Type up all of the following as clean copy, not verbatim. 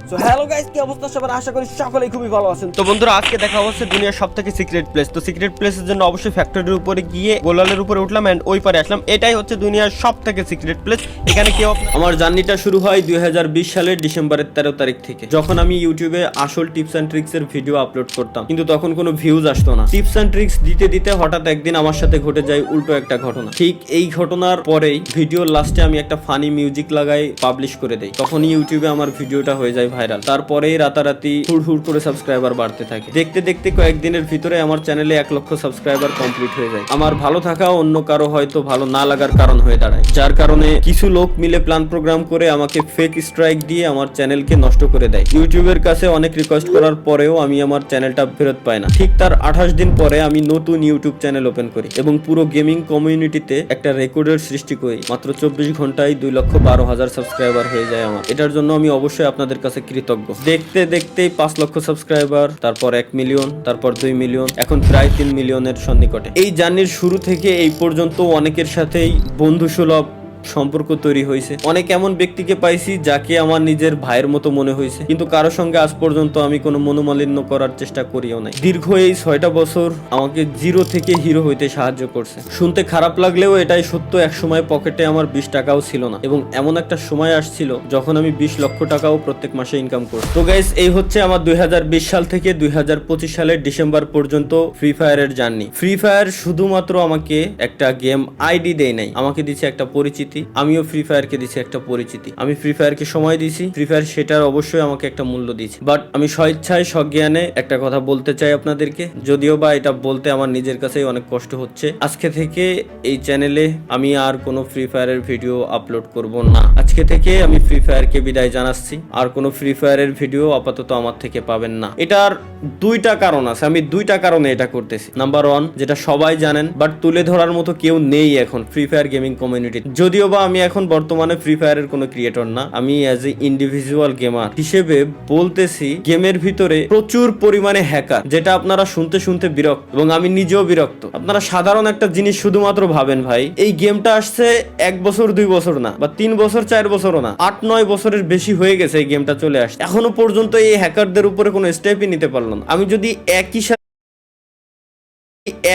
So hello guys, কি অবস্থা সবার? আশা করি সকলেই খুবই ভালো আছেন। তো বন্ধুরা, আজকে দেখা হচ্ছে দুনিয়ার সবথেকে সিক্রেট প্লেস। তো সিক্রেট প্লেসের জন্য অবশ্যই ফ্যাক্টরির উপরে গিয়ে গোলালের উপরে উঠলাম এন্ড ওই পারে আসলাম। এটাই হচ্ছে দুনিয়ার সবথেকে সিক্রেট প্লেস। এখানে কেউ আমার জার্নিটা শুরু হয় 2020 সালের ডিসেম্বরের 13 তারিখ থেকে, যখন আমি ইউটিউবে আসল টিপস এন্ড ট্রিক্স এর ভিডিও আপলোড করতাম, কিন্তু তখন কোনো ভিউজ আসতো না। টিপস এন্ড ট্রিক্স দিতে দিতে হঠাৎ একদিন আমার সাথে ঘটে যায় উল্টো একটা ঘটনা। ঠিক এই ঘটনার পরেই ভিডিওর লাস্টে আমি একটা ফানি মিউজিক লাগাই পাবলিশ করে দেই। তখন ইউটিউবে আমার ভিডিওটা হয়ে যায় ভাইরাল। তারপরেই রাতারাতি হুড় করে সাবস্ক্রাইবার বাড়তে থাকে। দেখতে দেখতে কয়েকদিনের ভিতরে আমার চ্যানেলে 1 লক্ষ সাবস্ক্রাইবার কমপ্লিট হয়ে যায়। আমার ভালো থাকা অন্য কারো হয়তো ভালো না লাগার কারণ হয়ে দাঁড়ায়, যার কারণে কিছু লোক মিলে প্ল্যান প্রোগ্রাম করে আমাকে ফেক স্ট্রাইক দিয়ে আমার চ্যানেলকে নষ্ট করে দেয়। ইউটিউবের কাছে অনেক রিকোয়েস্ট করার পরেও আমি আমার চ্যানেলটা ফেরত পাই না। ঠিক তার 28 দিন পরে আমি নতুন ইউটিউব চ্যানেল ওপেন করি এবং পুরো গেমিং কমিউনিটিতে একটা রেকর্ডের সৃষ্টি করি। মাত্র 24 ঘন্টায় 2,12,000 সাবস্ক্রাইবার হয়ে যায় আমার। এটার জন্য আমি অবশ্যই আপনাদের কাছে কৃতজ্ঞ। দেখতে দেখতেই 5 লক্ষ সাবস্ক্রাইবার, তারপর 1 মিলিয়ন, তারপর 2 মিলিয়ন, এখন প্রায় 3 মিলিয়নের সন্নিকটে। এই জার্নির শুরু থেকে এই পর্যন্ত অনেকের সাথেই বন্ধুসুলভ সম্পর্ক তৈরি হয়েছে। অনেক এমন ব্যক্তিকে পাইছি যাকে আমার নিজের ভাইয়ের মতো মনে হয়েছে, কিন্তু কারো সঙ্গে আজ পর্যন্ত আমি কোনো মনোমালিন্য করার চেষ্টা করিও নাই। দীর্ঘ এই 6টা বছর আমাকে জিরো থেকে হিরো হইতে সাহায্য করছে। শুনতে খারাপ লাগলেও এটাই সত্য। এক সময় পকেটে আমার 20 টাকাও ছিল না, এবং এমন একটা সময় আসছিল যখন আমি 20 লক্ষ টাকাও প্রত্যেক মাসে ইনকাম করছি। তো গাইস, এই হচ্ছে আমার 2020 সাল থেকে 2025 সালের ডিসেম্বর পর্যন্ত ফ্রি ফায়ারের জার্নি। ফ্রি ফায়ার শুধুমাত্র আমাকে একটা গেম আইডি দেয় নাই, আমাকে দিচ্ছে একটা পরিচিতি। আমিও ফ্রি ফায়ারকে দিছি একটা পরিচিতি। আমি ফ্রি ফায়ারকে সময় দিছি, ফ্রি ফায়ার সেটার অবশ্যই আমাকে একটা মূল্য দিয়েছে। বাট আমি স্বেচ্ছায় সজ্ঞানে একটা কথা বলতে চাই আপনাদেরকে, যদিও বা এটা বলতে আমার নিজের কাছেই অনেক কষ্ট হচ্ছে। আজকে থেকে এই চ্যানেলে আমি আর কোনো ফ্রি ফায়ারের ভিডিও আপলোড করব না। আজকে থেকে আমি ফ্রি ফায়ারকে বিদায় জানাচ্ছি। আর কোনো ফ্রি ফায়ারের ভিডিও আপাতত আমার থেকে পাবেন না। এটার 2টা কারণ আছে। আমি 2টা কারণে এটা করতেছি। নাম্বার 1, যেটা সবাই জানেন বাট তুলে ধরার মতো কেউ নেই এখন ফ্রি ফায়ার গেমিং কমিউনিটি। যদিও বা আমি এখন বর্তমানে ফ্রি ফায়ারের কোনো ক্রিয়েটর না, আমি অ্যাজ এ ইন্ডিভিজুয়াল গেমার হিসেবে বলতেছি, গেমের ভিতরে প্রচুর পরিমাণে হ্যাকার, যেটা আপনারা শুনতে শুনতে বিরক্ত, এবং আমি নিজেও বিরক্ত। আপনারা সাধারণ একটা জিনিস শুধুমাত্র ভাবেন, ভাই এই গেমটা আসছে 1 বছর 2 বছর না, বা 3 বছর 4 বছরও না, 8-9 বছরের বেশি হয়ে গেছে এই গেমটা চলে আসছে। এখনো পর্যন্ত এই হ্যাকারদের উপরে কোনো স্টেপই নিতে পারলো না। আমি যদি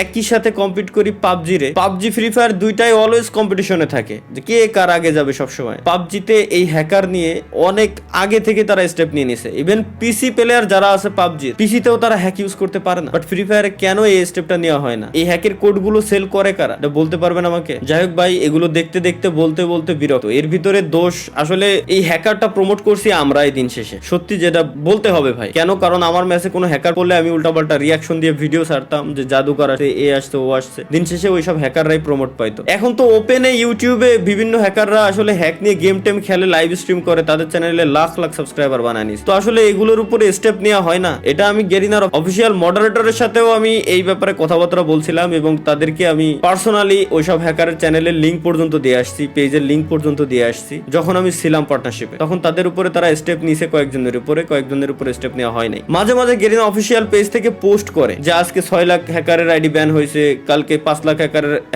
একই সাথে কম্পিট করি পাবজি ফ্রি ফায়ার, দুইটাই অলওয়েজ কম্পিটিশনে থাকে যে কে কার আগে যাবে। সবসময় পাবজিতে এই হ্যাকার নিয়ে অনেক আগে থেকে তারা স্টেপ নিয়ে নিছে। ইভেন পিসি প্লেয়ার যারা আছে পাবজির, পিসিতেও তারা হ্যাক ইউজ করতে পারে না। বাট ফ্রি ফায়ারে কেন এই স্টেপটা নেওয়া হয় না? এই হ্যাকের কোডগুলো সেল করে কারা, এটা বলতে পারবেন আমাকে? যাই হোক ভাই, এগুলো দেখতে দেখতে বলতে বিরক্ত। এর ভিতরে দোষ আসলে এই হ্যাকারটা প্রমোট করছি আমরাই দিন শেষে, সত্যি যেটা বলতে হবে ভাই। কেন? কারণ আমার ম্যাচে কোনো হ্যাকার করলে আমি উল্টাপাল্টা রিয়াকশন দিয়ে ভিডিও ছাড়তাম যে জাদুকর আসছে, এ আসছে, ও আসছে। দিন শেষে ওইসব হ্যাকাররাই প্রমোট পাইতো। এখন তো ওপেনে ইউটিউবে বিভিন্ন হ্যাকাররা আসলে হ্যাক নিয়ে গেম টেম খেলে, লাইভ স্ট্রিম করে, তাদের চ্যানেলে লাখ সাবস্ক্রাইবার বানায় নিস। তো আসলে এগুলোর উপরে স্টেপ নেওয়া হয় না। এটা আমি গেরিনার অফিসিয়াল মডারেটরের সাথেও আমি এই ব্যাপারে কথাবার্তা বলছিলাম, এবং তাদেরকে আমি পার্সোনালি ওইসব হ্যাকারের চ্যানেলের লিঙ্ক পর্যন্ত দিয়ে আসছি, পেজের লিঙ্ক পর্যন্ত দিয়ে আসছি। যখন আমি ছিলাম পার্টনারশিপে, তখন তাদের উপরে তারা স্টেপ নিছে, কয়েকজনের উপরে স্টেপ নেওয়া হয় নাই। মাঝে মাঝে গেরিনা অফিসিয়াল পেজ থেকে পোস্ট করে যে আজকে 6 লাখ হ্যাকারের আইডি ব্যান হয়েছে, কালকে 5 লাখ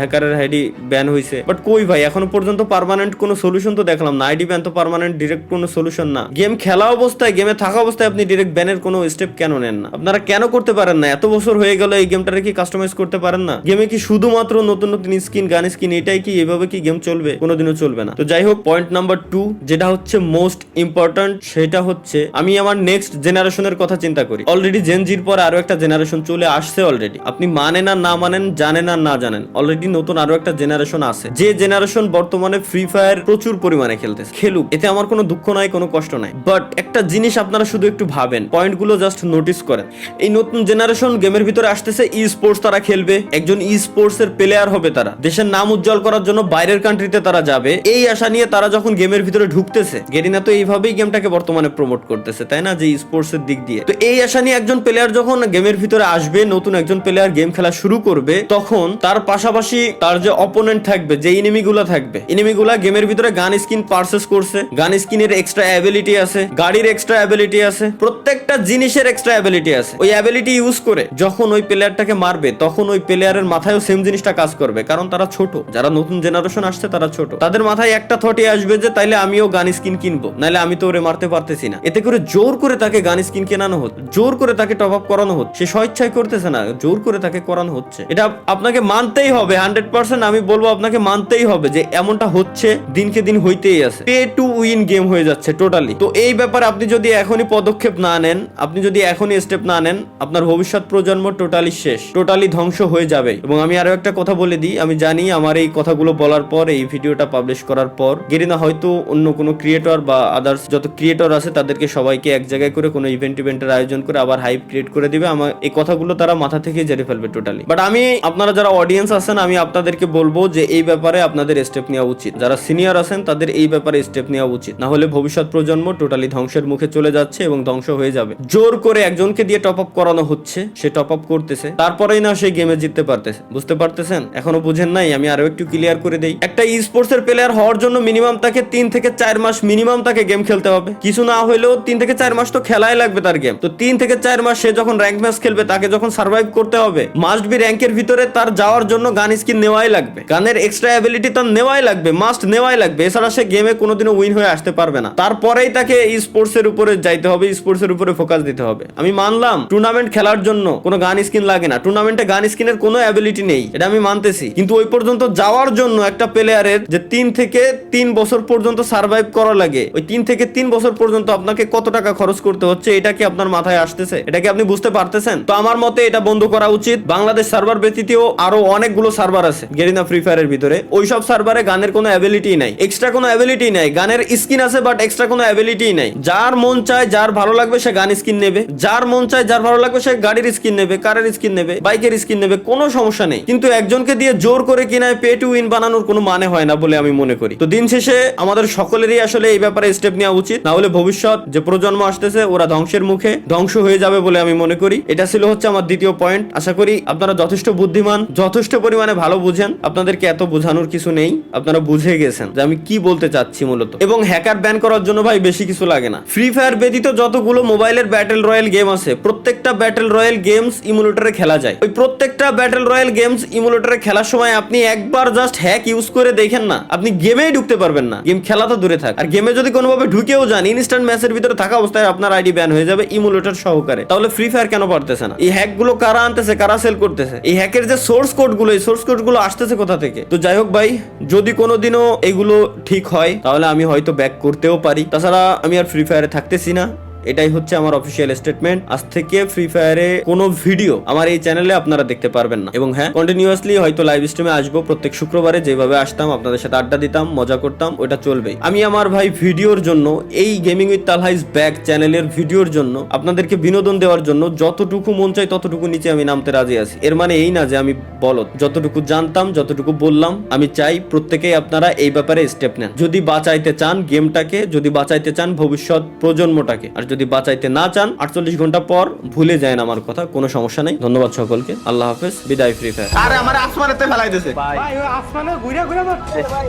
হ্যাকারের আইডি ব্যান হয়েছে। বাট কই ভাই, এখনো পর্যন্ত পার্মানেন্ট কোনো সলিউশন তো দেখলাম না। আইডি ব্যান তো পার্মানেন্ট ডিরেক্ট কোনো সলিউশন না। গেম খেলা অবস্থায়, গেমে থাকা অবস্থায় আপনি ডিরেক্ট ব্যানের কোনো স্টেপ কেন নেন না? আপনারা কেন করতে পারেন না? এত বছর হয়ে গেল, এই গেমটারে কি কাস্টমাইজ করতে পারেন না? গেমে কি শুধুমাত্র নতুন স্কিন, গান স্কিন, এটাই কি? এভাবে কি গেম চলবে? কোনোদিনও চলবে না। তো যাই হোক, পয়েন্ট নাম্বার 2, যেটা হচ্ছে মোস্ট ইম্পর্টেন্ট, সেটা হচ্ছে আমি আমার নেক্সট জেনারেশনের কথা চিন্তা করি। অলরেডি জেনজির পর আরো একটা জেনারেশন চলে আসছে অলরেডি। আপনি মানেন আর না মানেন, জানেন আর না জানেন, অলরেডি নতুন আরো একটা জেনারেশন আছে, যে জেনারেশন বর্তমানে ফ্রি ফায়ার প্রচুর পরিমাণে খেলতেছে। খেলুক, এতে আমার কোনো দুঃখ নাই, কোনো কষ্ট নাই। বাট একটা জিনিস আপনারা শুধু একটু ভাবেন, পয়েন্টগুলো জাস্ট নোটিস করেন। এই নতুন জেনারেশন গেমের ভিতরে আসতেছে, ই স্পোর্টস তারা খেলবে, একজন ই স্পোর্টস এর প্লেয়ার হবে, তারা দেশের নাম উজ্জ্বল করার জন্য বাইরের কান্ট্রিতে তারা যাবে। এই আশা নিয়ে তারা যখন গেমের ভিতরে ঢুকতেছে, গেরিনা তো এইভাবেই গেমটাকে বর্তমানে প্রমোট করতেছে, তাই না? যে ই স্পোর্টস এর দিক দিয়ে। তো এই আশা নিয়ে একজন প্লেয়ার যখন গেমের ভিতরে আসবে, নতুন একজন প্লেয়ার গেম খেলা শুরু করবে তখন তার পাশাপাশি তার যে অপোনেন্ট থাকবে, যে এনিমিগুলো থাকবে, এনিমিগুলা গেমের ভিতরে গান স্কিন পারচেজ করছে, গান স্কিনের এক্সট্রা অ্যাবিলিটি আছে, গাড়ির এক্সট্রা অ্যাবিলিটি আছে, প্রত্যেকটা জিনিসের এক্সট্রা অ্যাবিলিটি আছে। ওই অ্যাবিলিটি ইউজ করে যখন ওই প্লেয়ারটাকে মারবে তখন ওই প্লেয়ারের মাথায়ও সেম জিনিসটা কাজ করবে, কারণ তারা ছোট, যারা নতুন জেনারেশন আসছে তারা ছোট, তাদের মাথায় একটা থটই আসবে যে তাইলে আমিও গান স্কিন কিনবো, নাহলে আমি তো ওরে মারতে পারতেছি না। এতে করে জোর করে তাকে গান স্কিন কেনানো হচ্ছে, জোর করে তাকে টপ আপ করানো হচ্ছে। সে স্বেচ্ছায় করতেছে না, জোর করে তাকে করানো হচ্ছে। এটা আপনাকে মানতেই হবে 100%। আমি বলবো আপনাকে মানতেই হবে যে এমনটা হচ্ছে, দিনকে দিন হইতেই আছে। পে টু উইন গেম হয়ে যাচ্ছে টোটালি। তো এই ব্যাপারে আপনি যদি এখনই পদক্ষেপ না নেন, আপনি যদি এখনই স্টেপ না নেন, আপনার ভবিষ্যৎ প্রজন্ম টোটালি শেষ, টোটালি ধ্বংস হয়ে যাবে। এবং আমি আরো একটা কথা বলে দিই, আমি জানি আমার এই কথাগুলো বলার পর, এই ভিডিওটা পাবলিশ করার পর গেরিনা হয়তো অন্য কোনো ক্রিয়েটর বা আদার্স যত ক্রিয়েটর আছে তাদেরকে সবাইকে এক জায়গায় করে কোনো ইভেন্টের আয়োজন করে আবার হাইপ ক্রিয়েট করে দিবে। আমার এই কথাগুলো তারা মাথা থেকে জেনে ফেলবে টোটালি। বাট আমি, আপনারা যারা অডিয়েন্স আছেন, আমি আপনাদেরকে বলবো যে এই ব্যাপারে আপনাদের স্টেপ নেওয়া উচিত। যারা সিনিয়র আছেন তাদের এই ব্যাপারে স্টেপ নেওয়া উচিত, না হলে ভবিষ্যৎ প্রজন্ম টোটালি ধ্বংসের মুখে চলে যাচ্ছে এবং ধ্বংস হয়ে যাবে। জোর করে একজনকে দিয়ে টপ আপ করানো হচ্ছে, সে টপ আপ করতেছে, তারপরেই না সেই গেমে জিততে পারতেছে। বুঝতে পারতেছেন? এখনো বুঝেন নাই? আমি আরো একটু ক্লিয়ার করে দেই। একটা ই স্পোর্টস এর প্লেয়ার হওয়ার জন্য মিনিমাম তাকে 3 থেকে 4 মাস মিনিমাম তাকে গেম খেলতে হবে। কিছু না হলেও 3 থেকে 4 মাস তো খেলাই লাগবে তার গেম। তো 3 থেকে 4 মাস সে যখন র্যাঙ্ক ম্যাচ খেলবে, তাকে যখন সার্ভাইভ করতে হবে, মাস্ট বি র্যাঙ্কের ভিতরে তার যাওয়ার জন্য গান স্কিন নেওয়াই লাগবে, গানের এক্সট্রা অ্যাবিলিটি তার নেওয়াই লাগবে, মাস্ট নেওয়াই লাগবে। এছাড়া সে গেমে কোনোদিনও উইন হয়ে আসতে পারবে না। তারপরেই তাকে ই স্পোর্টস এর উপরে যাইতে হবে, স্পোর্টস এর উপরে ফোকাস দিতে হবে। আমি মানলাম টুর্নামেন্ট খেলার জন্য কোনো গান স্কিন লাগে না, টুর্নামেন্টে গান স্কিনের কোনো অ্যাবিলিটি নেই, এটা আমি মানতেছি। কিন্তু ওই পর্যন্ত যাওয়ার জন্য একটা প্লেয়ারের যে 3 থেকে 3 বছর পর্যন্ত সার্ভাইভ করা লাগে, ওই 3 থেকে 3 বছর পর্যন্ত আপনাকে কত টাকা খরচ করতে হচ্ছে, এটা কি আপনার মাথায় আসতেছে? এটা কি আপনি বুঝতে পারতেছেন? তো আমার মতে এটা বন্ধ করা উচিত। বাংলাদেশ সার্ভার ব্যতীতও আরো অনেকগুলো সার্ভার আছে গেরিনা ফ্রি ফায়ারের ভিতরে, ওইসব সার্ভারে গানের কোনো অ্যাবিলিটি নাই, এক্সট্রা কোনো অ্যাবিলিটি নাই। গানের স্কিন আছে বাট এক্সট্রা কোনো অ্যাবিলিটি নাই। যার মন চায়, যার ভালো লাগবে সে গান স্কিন নেবে, যার মন চায়, যার ভালো লাগবে সে গাড়ির স্কিন নেবে, কারের স্কিন নেবে, বাইকের স্কিন নেবে, কোনো সমস্যা নেই। কিন্তু একজনকে দিয়ে জোর করে কিনায় পে টু উইন বানানোর কোনো মানে হয় না বলে আমি মনে করি। তো দিন শেষে আমাদের সকলেরই আসলে এই ব্যাপারে স্টেপ নেওয়া উচিত, না হলে ভবিষ্যৎ যে প্রজন্ম আসতেছে ওরা ধ্বংসের মুখে ধ্বংস হয়ে যাবে বলে আমি মনে করি। এটা ছিল হচ্ছে আমার দ্বিতীয় পয়েন্ট। আশা করি আপনারা যথেষ্ট বুদ্ধিমান, যথেষ্ট পরিমাণে ভালো বুঝেন, আপনাদেরকে এত বোঝানোর কিছু নেই, আপনারা বুঝে গেছেন যে আমি কি বলতে চাচ্ছি মূলত। এবং হ্যাকার ব্যান করার জন্য ভাই বেশি কিছু লাগে না। ফ্রি ফায়ার ব্যতীত যতগুলো মোবাইলের ব্যাটেল রয়্যাল গেম আছে, প্রত্যেকটা ব্যাটেল রয়্যাল গেমস ইমুলেটরে খেলা যায়। ওই প্রত্যেকটা ব্যাটেল রয়্যাল গেমস ইমুলেটরে খেলার সময় আপনি একবার জাস্ট হ্যাক ইউজ করে দেখেন না, আপনি গেমেই ঢুকতে পারবেন না। গেম খেলা তো দূরে থাক, আর গেমে যদি কোনোভাবে ঢুকেও যান, ইনস্ট্যান্ট ম্যাচের ভিতরে থাকা অবস্থায় আপনার আইডি ব্যান হয়ে যাবে ইমুলেটর সহকারে। তাহলে ফ্রি ফায়ার কেন পারতেছে না? এই হ্যাক গুলো কারা আনতেছে, কারা সেল করতেছে? এই হ্যাকের যে সোর্স কোড গুলো, এই সোর্স কোড গুলো আসতেছে কোথা থেকে? তো যাই হোক ভাই, যদি কোনোদিনও এগুলো ঠিক হয় তাহলে আমি হয়তো ব্যাক করতেও পারি। তাছাড়া আমি আর ফ্রি ফায়ারে থাকতেছি না, এটাই হচ্ছে আমার অফিসিয়াল স্টেটমেন্ট। আজ থেকে ফ্রি ফায়ারে কোনো ভিডিও আমার এই চ্যানেলে আপনারা দেখতে পারবেন না। এবং হ্যাঁ, কন্টিনিউয়াসলি হয়তো লাইভ স্ট্রিমে আসবো প্রত্যেক শুক্রবারে, যেভাবে আসতাম আপনাদের সাথে আড্ডা দিতাম, মজা করতাম, ওটা চলবে। আমি আমার ভাই ভিডিওর জন্য, এই gaming with Talha is back চ্যানেলের ভিডিওর জন্য, আপনাদেরকে বিনোদন দেওয়ার জন্য যতটুকু মন চাই ততটুকু নিচে আমি নামতে রাজি আছি। এর মানে এই না যে আমি বলদ, যতটুকু জানতাম যতটুকু বললাম। আমি চাই প্রত্যেকেই আপনারা এই ব্যাপারে স্টেপ নেন, যদি বাঁচাইতে চান গেমটাকে, যদি বাঁচাইতে চান ভবিষ্যৎ প্রজন্মটাকে। আর যদি বাঁচাইতে না চান 48 ঘন্টা পর ভুলে যায় আমার কথা, কোনো সমস্যা নেই। ধন্যবাদ সকলকে, আল্লাহ হাফেজ, বিদায় ফ্রি ফায়ার। আরে আমার আসমানেতে ফেলাই দিয়েছে ভাই ওই আসমানে ঘুরে ঘুরে মারছে ভাই।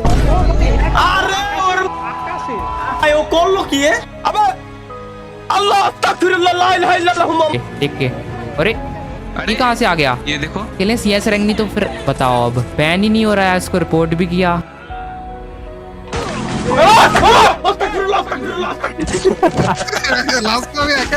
আরে ওর আকাশে ভাই ও করলো কি আবার? আল্লাহ আস্তাগফিরুল্লাহ লা ইলাহা ইল্লাল্লাহ। देख के अरे ये कहाँ से आ गया? ये देखो खेलें CS रैंक नहीं तो फिर बताओ, अब बैन ही नहीं हो रहा है, इसको रिपोर्ट भी किया। আস্তাগফিরুল্লাহ আস্তাগফিরুল্লাহ। लास्ट में भी